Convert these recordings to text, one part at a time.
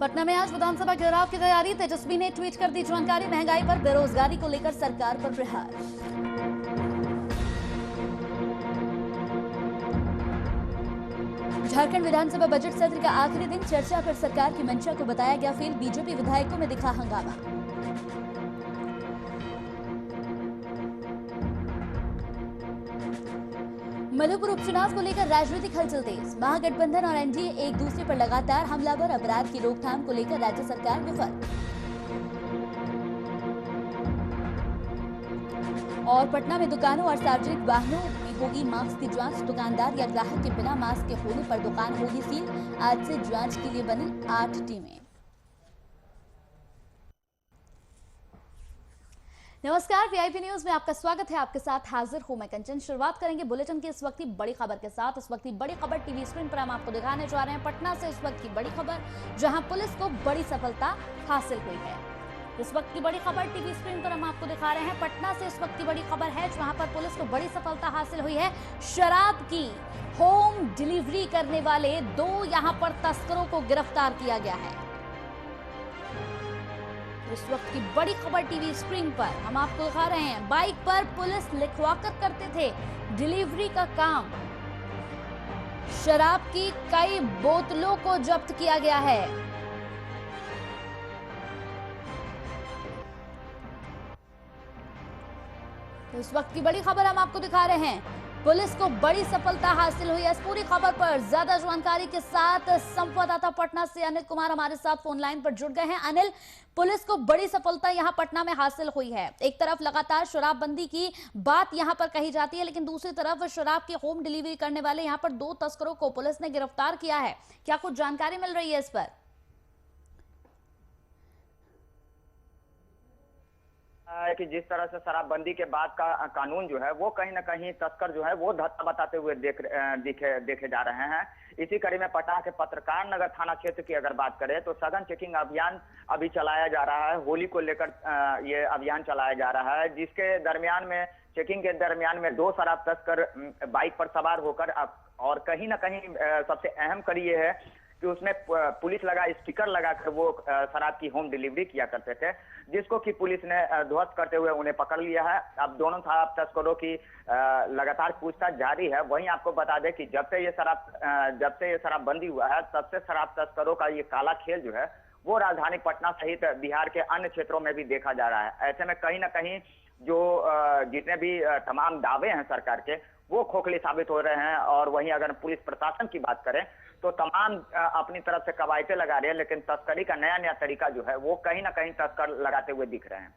पटना में आज विधानसभा घेराव की तैयारी। तेजस्वी ने ट्वीट कर दी जानकारी। महंगाई पर बेरोजगारी को लेकर सरकार पर प्रहार। झारखंड विधानसभा बजट सत्र का आखिरी दिन। चर्चा पर सरकार की मंशा को बताया गया फेल। बीजेपी विधायकों में दिखा हंगामा। मधुपुर उपचुनाव को लेकर राजनीतिक हलचल तेज। महागठबंधन और एनडीए एक दूसरे पर लगातार हमलावर। अपराध की रोकथाम को लेकर राज्य सरकार विफल। और पटना में दुकानों और सार्वजनिक वाहनों में होगी मास्क की जांच। दुकानदार या ग्राहक के बिना मास्क के होने पर दुकान होगी सील। आज से जांच के लिए बनी 8 टीमें। नमस्कार, वीआईपी न्यूज में आपका स्वागत है। आपके साथ हाजिर हूं मैं कंचन। शुरुआत करेंगे बुलेटिन की इस वक्त की बड़ी खबर के साथ। इस वक्त की बड़ी खबर टीवी स्क्रीन पर हम आपको दिखाने जा रहे हैं। पटना से इस वक्त की बड़ी खबर, जहां पुलिस को बड़ी सफलता हासिल हुई है। इस वक्त की बड़ी खबर टीवी स्क्रीन पर हम आपको दिखा रहे हैं। पटना से इस वक्त की बड़ी खबर है, जहां पर पुलिस को बड़ी सफलता हासिल हुई है। शराब की होम डिलीवरी करने वाले 2 यहां पर तस्करों को गिरफ्तार किया गया है। इस वक्त की बड़ी खबर टीवी स्क्रीन पर हम आपको दिखा रहे हैं। बाइक पर पुलिस लिखवाकर करते थे डिलीवरी का काम। शराब की कई बोतलों को जब्त किया गया है। तो इस वक्त की बड़ी खबर हम आपको दिखा रहे हैं। पुलिस को बड़ी सफलता हासिल हुई है। इस पूरी खबर पर ज्यादा जानकारी के साथ संवाददाता पटना से अनिल कुमार हमारे साथ फोन लाइन पर जुड़ गए हैं। अनिल, पुलिस को बड़ी सफलता यहां पटना में हासिल हुई है। एक तरफ लगातार शराबबंदी की बात यहां पर कही जाती है, लेकिन दूसरी तरफ शराब की होम डिलीवरी करने वाले यहां पर 2 तस्करों को पुलिस ने गिरफ्तार किया है। क्या कुछ जानकारी मिल रही है इस पर? कि जिस तरह से शराबबंदी के बाद का कानून जो है वो कहीं ना कहीं तस्कर जो है वो धत्ता बताते हुए देखे जा रहे हैं। इसी कड़ी में पटना के पत्रकार नगर थाना क्षेत्र की अगर बात करें तो सघन चेकिंग अभियान अभी चलाया जा रहा है। होली को लेकर ये अभियान चलाया जा रहा है, जिसके दरमियान में चेकिंग के दरमियान में 2 शराब तस्कर बाइक पर सवार होकर और कहीं ना कहीं सबसे अहम कड़ी ये है कि उसमें पुलिस लगा स्टिकर लगाकर वो शराब की होम डिलीवरी किया करते थे, जिसको कि पुलिस ने ध्वस्त करते हुए उन्हें पकड़ लिया है। अब दोनों शराब तस्करों की लगातार पूछताछ जारी है। वहीं आपको बता दें कि जब से ये शराबबंदी हुआ है, तब से शराब तस्करों का ये काला खेल जो है वो राजधानी पटना सहित बिहार के अन्य क्षेत्रों में भी देखा जा रहा है। ऐसे में कहीं ना कहीं जो जितने भी तमाम दावे हैं सरकार के वो खोखले साबित हो रहे हैं। और वहीं अगर पुलिस प्रशासन की बात करें तो तमाम अपनी तरफ से कवायदे लगा रहे हैं, लेकिन तस्करी का नया तरीका जो है वो कहीं ना कहीं तस्कर लगाते हुए दिख रहे हैं।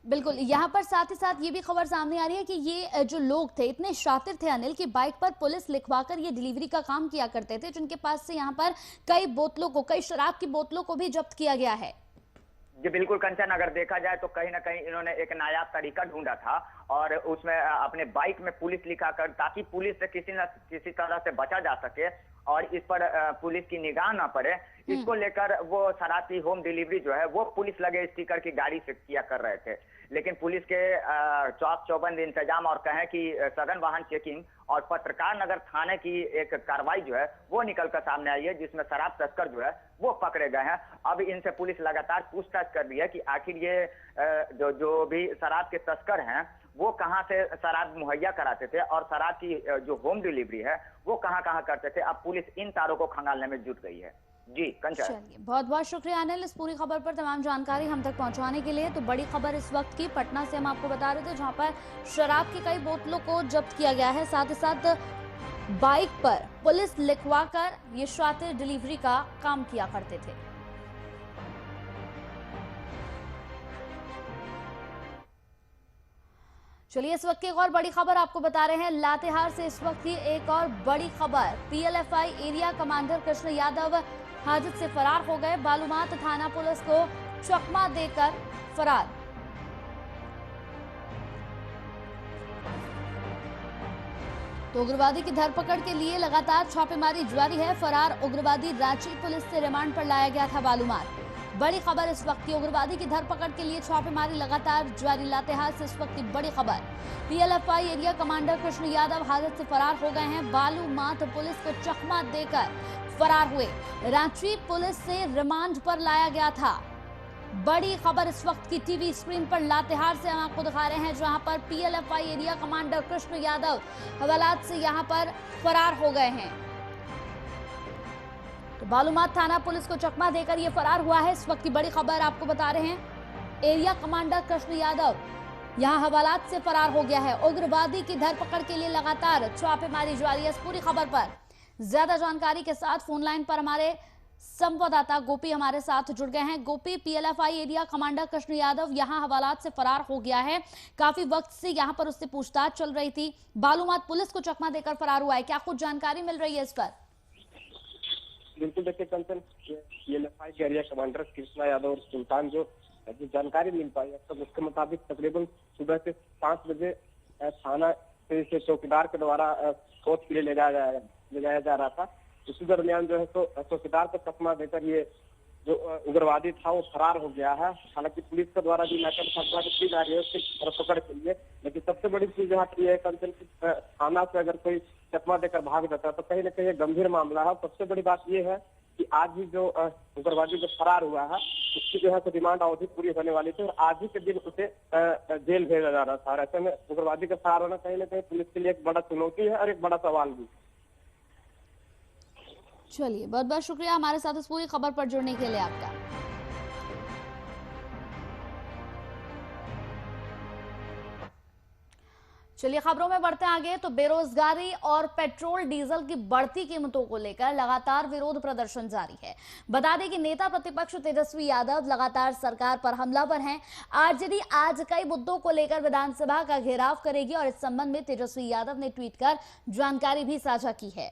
बिल्कुल, यहाँ पर साथ ही साथ ये भी खबर सामने आ रही है कि ये जो लोग थे इतने शातिर थे अनिल, की बाइक पर पुलिस लिखवाकर ये डिलीवरी का काम किया करते थे, जिनके पास से यहाँ पर कई शराब की बोतलों को भी जब्त किया गया है। जी बिल्कुल कंचन, अगर देखा जाए तो कहीं ना कहीं इन्होंने एक नायाब तरीका ढूंढा था और उसमें अपने बाइक में पुलिस लिखा कर, ताकि पुलिस से किसी तरह से बचा जा सके और इस पर पुलिस की निगाह ना पड़े। इसको लेकर वो शराब की होम डिलीवरी जो है वो पुलिस लगे स्टिकर की गाड़ी से किया कर रहे थे। लेकिन पुलिस के चौक चौबंद इंतजाम और कहें कि सघन वाहन चेकिंग और पत्रकार नगर थाने की एक कार्रवाई जो है वो निकल कर सामने आई है, जिसमें शराब तस्कर जो है वो पकड़े गए हैं। अब इनसे पुलिस लगातार पूछताछ कर रही है कि आखिर ये जो भी शराब के तस्कर हैं वो कहां से शराब मुहैया कराते थे और शराब की जो होम डिलीवरी है वो कहां करते थे। अब पुलिस इन तारों को खंगालने में जुट गई है। जी कंचन, चलिए, बहुत बहुत शुक्रिया अनिल इस पूरी खबर पर तमाम जानकारी हम तक पहुंचाने के लिए। तो बड़ी खबर इस वक्त की पटना से हम आपको बता रहे थे, जहां पर शराब की कई बोतलों को जब्त किया गया है। साथ ही साथ बाइक पर पुलिस लिखवाकर ये शातिर डिलीवरी का काम किया करते थे। चलिए, इस वक्त की एक और बड़ी खबर आपको बता रहे हैं। लातेहार से इस वक्त की एक और बड़ी खबर। PLFI area commander Krishna Yadav हाजत से फरार हो गए। बालूमाथ थाना पुलिस को चकमा देकर फरार। तो उग्रवादी की धरपकड़ के लिए लगातार छापेमारी जारी है। फरार उग्रवादी रांची पुलिस से रिमांड पर लाया गया था बालूमाथ। बड़ी खबर इस वक्त की, उग्रवादी की धरपकड़ के लिए छापेमारी लगातार जारी। लातेहार से इस वक्त की बड़ी खबर, PLFI area commander Krishna Yadav हाजत से फरार हो गए हैं। बालू माथ पुलिस को चकमा देकर फरार हुए। रांची पुलिस से रिमांड पर लाया गया था। बड़ी खबर इस वक्त की टीवी स्क्रीन पर लातेहार से हम आपको दिखा रहे हैं, जहां पर PLFI area commander Krishna Yadav हवालात से यहां पर फरार हो गए हैं। तो बालूमाथ थाना पुलिस को चकमा देकर ये फरार हुआ है। इस वक्त की बड़ी खबर आपको बता रहे हैं, एरिया कमांडर कृष्ण यादव यहां हवालात से फरार हो गया है। उग्रवादी की धरपकड़ के लिए लगातार छापेमारी जारी है। इस पूरी खबर पर ज्यादा जानकारी के साथ फोन लाइन पर हमारे संवाददाता गोपी हमारे साथ जुड़ गए हैं। Gopi, PLFI area commander Krishna Yadav यहां हवालात से फरार हो गया है। काफी वक्त से यहां पर उससे पूछताछ चल रही थी। बालूमाथ पुलिस को चकमा देकर फरार हुआ है, क्या कुछ जानकारी मिल रही है इस पर? बिल्कुल, देखिए कंचन, पीएलएफआई के एरिया कमांडर कृष्णा यादव और सुल्तान जो जानकारी मिल पाई अब तक, उसके मुताबिक तकरीबन सुबह से 5 बजे थाना से चौकीदार के द्वारा कोच के लिए ले जाया जा रहा था। इसी दरमियान जो है तो चौकीदार को चकमा देकर ये जो उग्रवादी था वो फरार हो गया है। हालांकि पुलिस के द्वारा भी नाकाबंदी छापेमारी की जा रही है उसकी धरपकड़ के लिए, लेकिन सबसे बड़ी चीज यहाँ पर यह है कंचन की थाना से अगर कोई चकमा देकर भाग जाता है तो कहीं ना कहीं गंभीर मामला है। सबसे बड़ी बात यह है कि आज भी जो उग्रवादी जो फरार हुआ है उसकी जो है तो रिमांड अवधि पूरी होने वाली थी और आज ही के दिन उसे जेल भेजा जा रहा था। और ऐसे में उग्रवादी का फरार होना कहीं ना कहीं पुलिस के लिए एक बड़ा चुनौती है और एक बड़ा सवाल भी। चलिए, बहुत बहुत शुक्रिया हमारे साथ इस पूरी खबर पर जुड़ने के लिए आपका। चलिए खबरों में बढ़ते आगे। तो बेरोजगारी और पेट्रोल डीजल की बढ़ती कीमतों को लेकर लगातार विरोध प्रदर्शन जारी है। बता दें कि नेता प्रतिपक्ष तेजस्वी यादव लगातार सरकार पर हमलावर हैं। आरजेडी आज कई मुद्दों को लेकर विधानसभा का घेराव करेगी और इस संबंध में तेजस्वी यादव ने ट्वीट कर जानकारी भी साझा की है।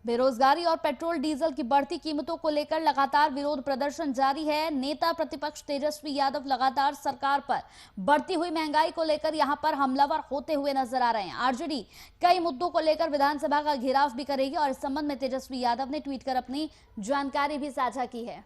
बेरोजगारी और पेट्रोल डीजल की बढ़ती कीमतों को लेकर लगातार विरोध प्रदर्शन जारी है। नेता प्रतिपक्ष तेजस्वी यादव लगातार सरकार पर बढ़ती हुई महंगाई को लेकर यहां पर हमलावर होते हुए नजर आ रहे हैं। आरजेडी कई मुद्दों को लेकर विधानसभा का घेराव भी करेगी और इस संबंध में तेजस्वी यादव ने ट्वीट कर अपनी जानकारी भी साझा की है।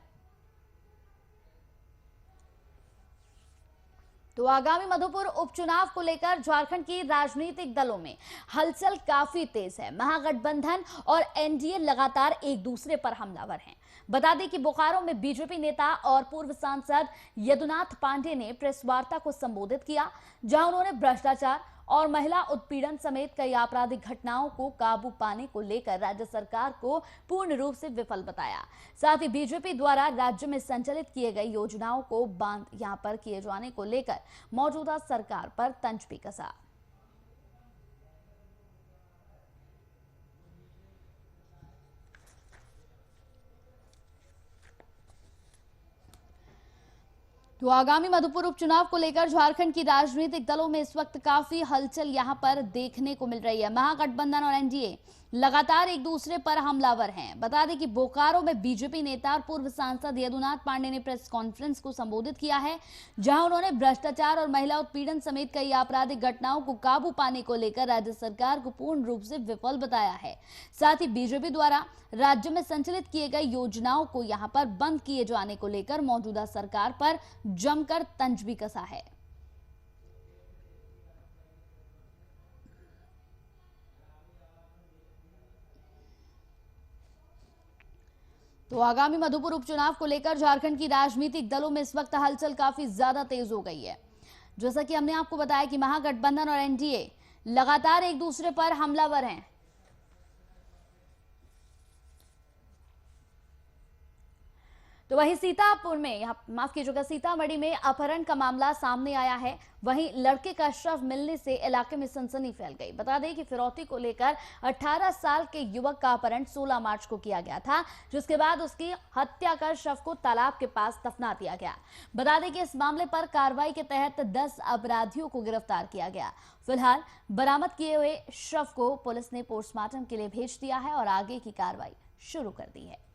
तो आगामी मधुपुर उपचुनाव को लेकर झारखंड की राजनीतिक दलों में हलचल काफी तेज है। महागठबंधन और एनडीए लगातार एक दूसरे पर हमलावर हैं। बता दें कि बोकारो में बीजेपी नेता और पूर्व सांसद यदुनाथ पांडे ने प्रेस वार्ता को संबोधित किया, जहां उन्होंने भ्रष्टाचार और महिला उत्पीड़न समेत कई आपराधिक घटनाओं को काबू पाने को लेकर राज्य सरकार को पूर्ण रूप से विफल बताया। साथ ही बीजेपी द्वारा राज्य में संचालित किए गए योजनाओं को बंद यहां पर किए जाने को लेकर मौजूदा सरकार पर तंज भी कसा। तो आगामी मधुपुर उपचुनाव को लेकर झारखंड की राजनीतिक दलों में इस वक्त काफी हलचल यहां पर देखने को मिल रही है। महागठबंधन और एनडीए लगातार एक दूसरे पर हमलावर हैं। बता दें कि बोकारो में बीजेपी नेता और पूर्व सांसद यदुनाथ पांडे ने प्रेस कॉन्फ्रेंस को संबोधित किया है, जहां उन्होंने भ्रष्टाचार और महिला उत्पीड़न समेत कई आपराधिक घटनाओं को काबू पाने को लेकर राज्य सरकार को पूर्ण रूप से विफल बताया है। साथ ही बीजेपी द्वारा राज्य में संचालित किए गए योजनाओं को यहां पर बंद किए जाने को लेकर मौजूदा सरकार पर जमकर तंज भी कसा है। तो आगामी मधुपुर उपचुनाव को लेकर झारखंड की राजनीतिक दलों में इस वक्त हलचल काफी ज्यादा तेज हो गई है। जैसा कि हमने आपको बताया कि महागठबंधन और एनडीए लगातार एक दूसरे पर हमलावर हैं। तो वहीं सीतापुर में, माफ कीजिएगा, सीतामढ़ी में अपहरण का मामला सामने आया है। वहीं लड़के का शव मिलने से इलाके में सनसनी फैल गई। बता दें कि फिरौती को लेकर 18 साल के युवक का अपहरण 16 मार्च को किया गया था, जिसके बाद उसकी हत्या कर शव को तालाब के पास दफना दिया गया। बता दें कि इस मामले पर कार्रवाई के तहत 10 अपराधियों को गिरफ्तार किया गया। फिलहाल बरामद किए हुए शव को पुलिस ने पोस्टमार्टम के लिए भेज दिया है और आगे की कार्रवाई शुरू कर दी है।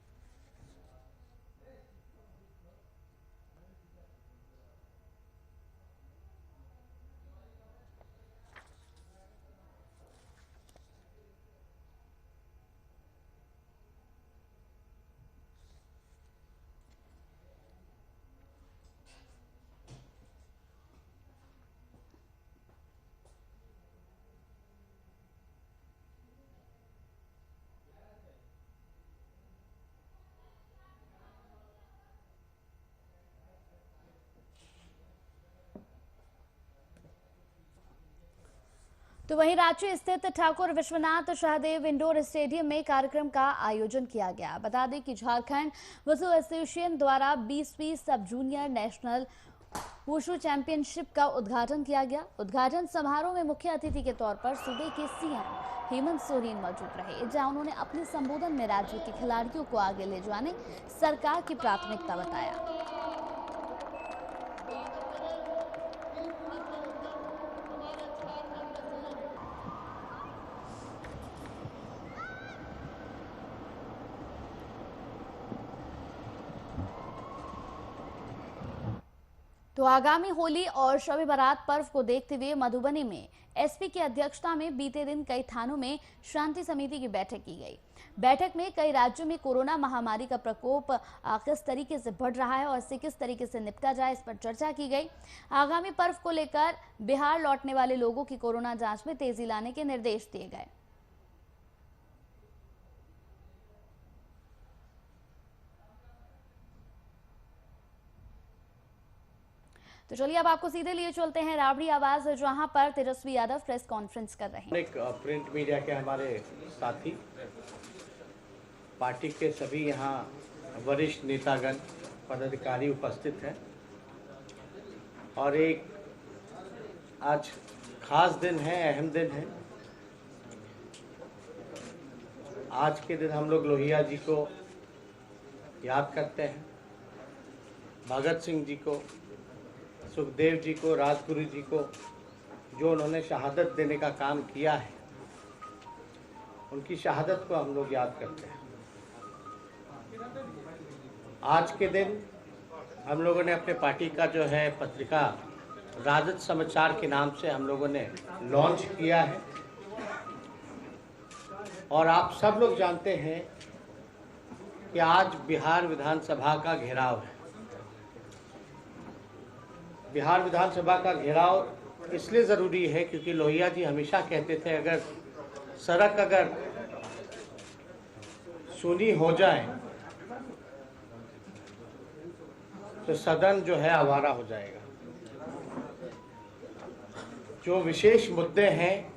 तो वहीं रांची स्थित ठाकुर विश्वनाथ शाहदेव इंडोर स्टेडियम में कार्यक्रम का आयोजन किया गया। बता दें कि झारखंड वुशु एसोसिएशन द्वारा 20वीं सब जूनियर नेशनल वुशु चैंपियनशिप का उद्घाटन किया गया। उद्घाटन समारोह में मुख्य अतिथि के तौर पर सूबे के सीएम हेमंत सोरेन मौजूद रहे, जहां उन्होंने अपने संबोधन में राज्य के खिलाड़ियों को आगे ले जाने सरकार की प्राथमिकता बताया। तो आगामी होली और शब बारात पर्व को देखते हुए मधुबनी में एसपी की अध्यक्षता में बीते दिन कई थानों में शांति समिति की बैठक की गई। बैठक में कई राज्यों में कोरोना महामारी का प्रकोप किस तरीके से बढ़ रहा है और इससे किस तरीके से निपटा जाए, इस पर चर्चा की गई। आगामी पर्व को लेकर बिहार लौटने वाले लोगों की कोरोना जांच में तेजी लाने के निर्देश दिए गए। तो चलिए अब आपको सीधे लिए चलते हैं राबड़ी आवाज, जहां पर तेजस्वी यादव प्रेस कॉन्फ्रेंस कर रहे हैं। एक प्रिंट मीडिया के हमारे साथी, पार्टी के सभी यहाँ वरिष्ठ नेतागण पदाधिकारी उपस्थित हैं और एक आज खास दिन है, अहम दिन है। आज के दिन हम लोग लोहिया जी को याद करते हैं, भगत सिंह जी को, सुखदेव जी को, राजगुरु जी को, जो उन्होंने शहादत देने का काम किया है, उनकी शहादत को हम लोग याद करते हैं। आज के दिन हम लोगों ने अपने पार्टी का जो है पत्रिका राजद समाचार के नाम से हम लोगों ने लॉन्च किया है और आप सब लोग जानते हैं कि आज बिहार विधानसभा का घेराव है। बिहार विधानसभा का घेराव इसलिए ज़रूरी है क्योंकि लोहिया जी हमेशा कहते थे अगर सड़क सूनी हो जाए तो सदन जो है आवारा हो जाएगा। जो विशेष मुद्दे हैं,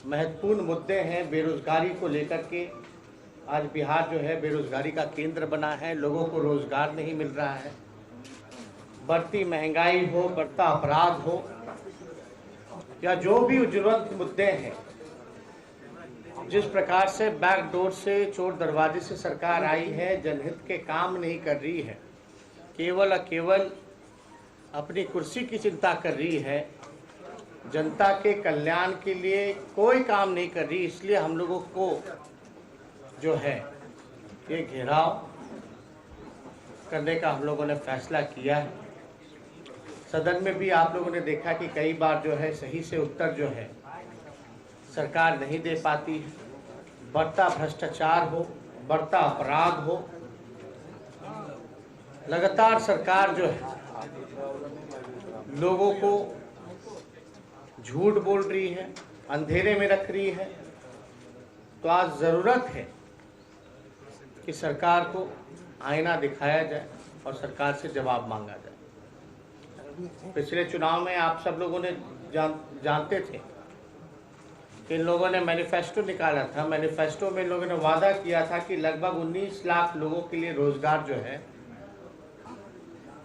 महत्वपूर्ण मुद्दे हैं, बेरोजगारी को लेकर के आज बिहार जो है बेरोजगारी का केंद्र बना है। लोगों को रोजगार नहीं मिल रहा है, बढ़ती महंगाई हो, बढ़ता अपराध हो, या जो भी ज्वलंत मुद्दे हैं, जिस प्रकार से बैकडोर से, चोर दरवाजे से सरकार आई है, जनहित के काम नहीं कर रही है, केवल और केवल अपनी कुर्सी की चिंता कर रही है, जनता के कल्याण के लिए कोई काम नहीं कर रही। इसलिए हम लोगों को जो है ये घेराव करने का हम लोगों ने फैसला किया है। सदन में भी आप लोगों ने देखा कि कई बार जो है सही से उत्तर जो है सरकार नहीं दे पाती है। बढ़ता भ्रष्टाचार हो, बढ़ता अपराध हो, लगातार सरकार जो है लोगों को झूठ बोल रही है, अंधेरे में रख रही है। तो आज ज़रूरत है कि सरकार को आईना दिखाया जाए और सरकार से जवाब मांगा जाए। पिछले चुनाव में आप सब लोगों ने जानते थे कि इन लोगों ने मैनिफेस्टो निकाला था। मैनिफेस्टो में इन लोगों ने वादा किया था कि लगभग 19 लाख लोगों के लिए रोजगार जो है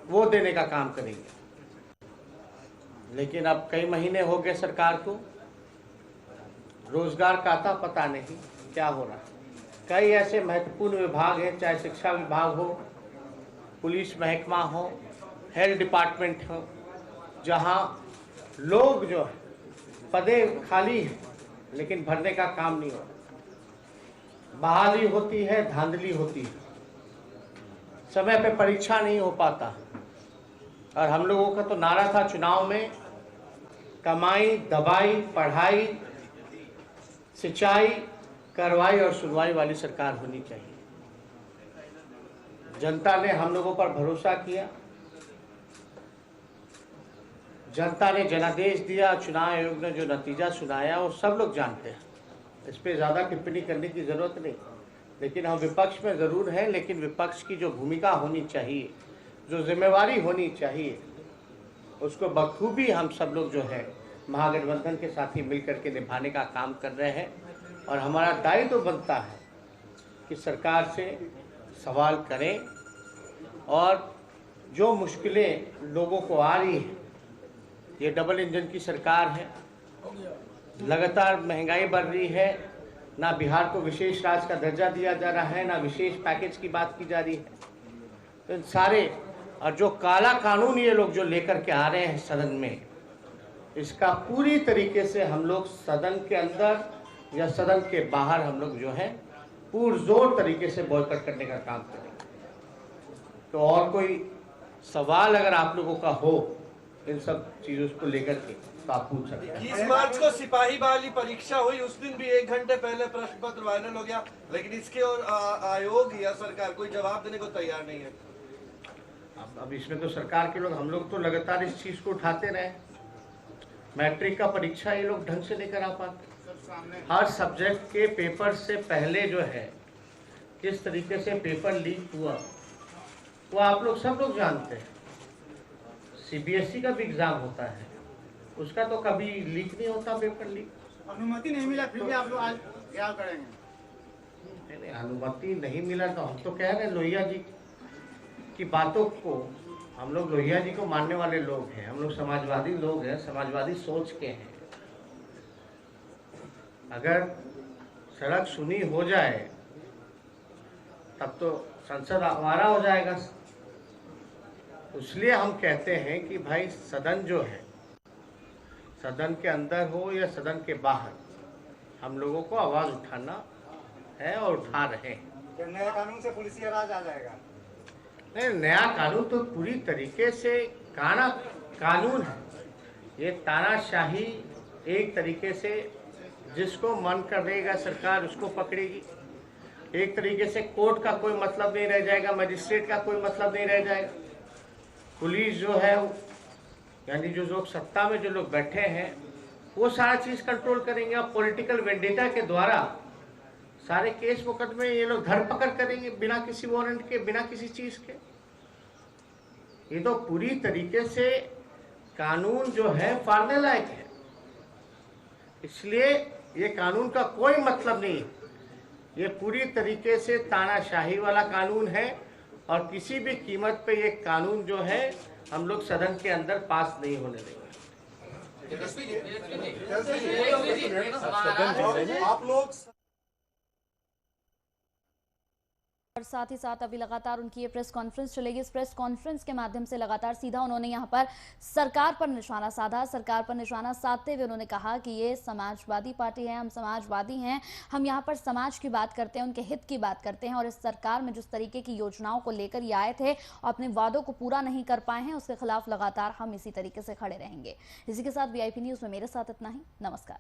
वो देने का काम करेंगे। लेकिन अब कई महीने हो गए सरकार को, रोजगार का आता पता नहीं क्या हो रहा है। कई ऐसे महत्वपूर्ण विभाग हैं, चाहे शिक्षा विभाग हो, पुलिस महकमा हो, हेल्थ डिपार्टमेंट हो, जहां लोग जो है पदे खाली हैं लेकिन भरने का काम नहीं हो रहा। बहाली होती है, धांधली होती है, समय पे परीक्षा नहीं हो पाता। और हम लोगों का तो नारा था चुनाव में, कमाई, दवाई, पढ़ाई, सिंचाई, कार्रवाई और सुनवाई वाली सरकार होनी चाहिए। जनता ने हम लोगों पर भरोसा किया, जनता ने जनादेश दिया, चुनाव आयोग ने जो नतीजा सुनाया वो सब लोग जानते हैं। इस पर ज़्यादा टिप्पणी करने की ज़रूरत नहीं। लेकिन हम विपक्ष में ज़रूर हैं, लेकिन विपक्ष की जो भूमिका होनी चाहिए, जो जिम्मेवारी होनी चाहिए, उसको बखूबी हम सब लोग जो है महागठबंधन के साथी मिलकर के निभाने का काम कर रहे हैं और हमारा दायित्व तो बनता है कि सरकार से सवाल करें और जो मुश्किलें लोगों को आ रही हैं, ये डबल इंजन की सरकार है, लगातार महंगाई बढ़ रही है, ना बिहार को विशेष राज्य का दर्जा दिया जा रहा है, ना विशेष पैकेज की बात की जा रही है। तो इन सारे और जो काला कानून ये लोग जो लेकर के आ रहे हैं सदन में, इसका पूरी तरीके से हम लोग सदन के अंदर या सदन के बाहर हम लोग जो है पुरजोर तरीके से बॉयकॉट करने का काम करेंगे। तो और कोई सवाल अगर आप लोगों का हो इन सब चीजों को लेकर के तो आप पूछ सकते हैं। 20 मार्च को सिपाही बहाली परीक्षा हुई, उस दिन भी 1 घंटे पहले प्रश्न पत्र वायरल हो गया, लेकिन इसके और आयोग या सरकार कोई जवाब देने को तैयार नहीं है। अब इसमें तो सरकार के लोग, हम लोग तो लगातार इस चीज को उठाते रहे। मैट्रिक का परीक्षा ये लोग ढंग से नहीं करा पाते। हर सब्जेक्ट के पेपर से पहले जो है किस तरीके से पेपर लीक हुआ वो आप लोग सब लोग जानते हैं। सीबीएसई का भी एग्जाम होता है, उसका तो कभी लीक नहीं होता पेपर लीक। अनुमति नहीं मिला फिर भी आप लोग आज क्या करेंगे? नहीं, अनुमति नहीं मिला तो हम तो कह रहे हैं लोहिया जी की बातों को, हम लोग लोहिया जी को मानने वाले लोग हैं, हम लोग समाजवादी लोग हैं, समाजवादी सोच के हैं। अगर सड़क सुनी हो जाए तब तो संसद आवारा हो जाएगा। इसलिए हम कहते हैं कि भाई सदन जो है, सदन के अंदर हो या सदन के बाहर, हम लोगों को आवाज उठाना है और उठा रहे हैं। नए कानून से पुलिसिया राज आ जाएगा? नहीं, नया कानून तो पूरी तरीके से काना कानून है। ये तानाशाही एक तरीके से जिसको मन करेगा सरकार उसको पकड़ेगी। एक तरीके से कोर्ट का कोई मतलब नहीं रह जाएगा, मजिस्ट्रेट का कोई मतलब नहीं रह जाएगा। पुलिस जो है यानी जो लोग सत्ता में जो लोग बैठे हैं वो सारा चीज कंट्रोल करेंगे और पॉलिटिकल वेंडेटा के द्वारा सारे केस मुकदमे ये लोग धरपकड़ करेंगे बिना किसी वारंट के, बिना किसी चीज के। ये तो पूरी तरीके से कानून जो है फाड़ने लायक है। इसलिए ये कानून का कोई मतलब नहीं है। ये पूरी तरीके से तानाशाही वाला कानून है और किसी भी कीमत पे ये कानून जो है हम लोग सदन के अंदर पास नहीं होने देंगे। आप लोग और साथ ही साथ अभी लगातार उनकी ये प्रेस कॉन्फ्रेंस चलेगी। इस प्रेस कॉन्फ्रेंस के माध्यम से लगातार सीधा उन्होंने यहाँ पर सरकार पर निशाना साधा। सरकार पर निशाना साधते हुए उन्होंने कहा कि ये समाजवादी पार्टी है, हम समाजवादी हैं, हम यहाँ पर समाज की बात करते हैं, उनके हित की बात करते हैं और इस सरकार में जिस तरीके की योजनाओं को लेकर ये आए थे और अपने वादों को पूरा नहीं कर पाए हैं, उसके खिलाफ लगातार हम इसी तरीके से खड़े रहेंगे। इसी के साथ VIP न्यूज में मेरे साथ इतना ही। नमस्कार।